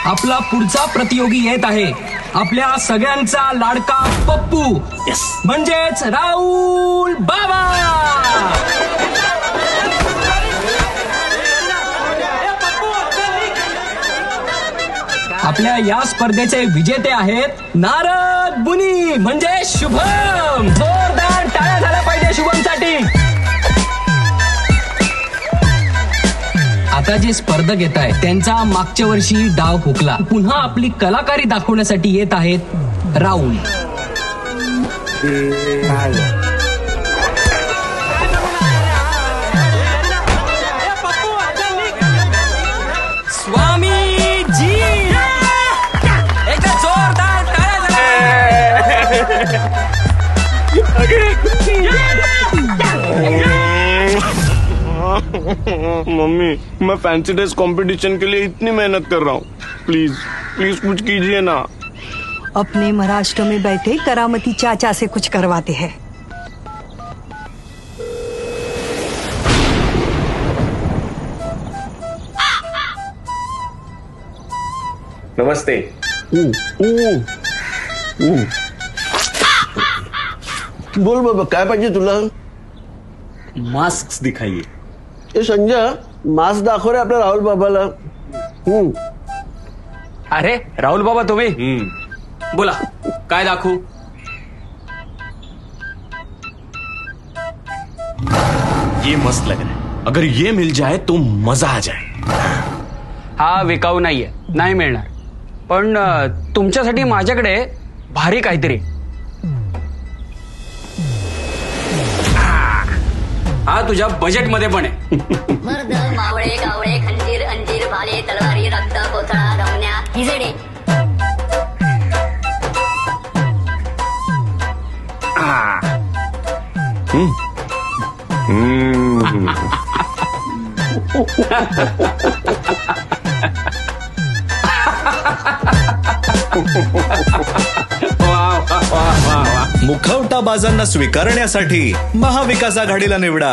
आपला पुढचा प्रतियोगी येत आहे आपल्या सगळ्यांचा लाडका पप्पू म्हणजेच राहुल बाबा. आपल्या या स्पर्धेचे विजेते आहेत नारद बुनी म्हणजे शुभम. जोरदार टाळ्या झाल्या पाहिजे शुभमसाठी. आता जे स्पर्धक येत आहेत त्यांचा मागच्या वर्षी डाव हुकला. पुन्हा आपली कलाकारी दाखवण्यासाठी येत आहेत राहुल. स्वामीजी एकदा जोरदार मम्मी, मैं फैंसी ड्रेस कंपटीशन के लिए इतनी मेहनत कर रहा हूँ, प्लीज प्लीज कुछ कीजिए ना. अपने महाराष्ट्र में बैठे करामती चाचा से कुछ करवाते हैं. नमस्ते. बोल बाबा, काय पाहिजे तुला? मास्क दिखाइए. ए संजय, मास्क दाखव रे आपल्या राहुल बाबाला. अरे राहुल बाबा तुम्ही बोला काय दाखवू. ये मस्त लग रहा है. अगर ये मिल जाए तो मजा आ जाए. हा विकाऊ नाहीये, नाही मिळणार. पण तुमच्यासाठी माझ्याकडे भारी काहीतरी. हा तुझ्या बजेट मध्ये पण आहे. मर्द मावळे गावळे खंजीर अंजीर भाले तलवारी रक्त कोथळा रमण्या हिजडे. मुखवटा बाजांना स्वीकारण्यासाठी महाविकास आघाडीला निवडा.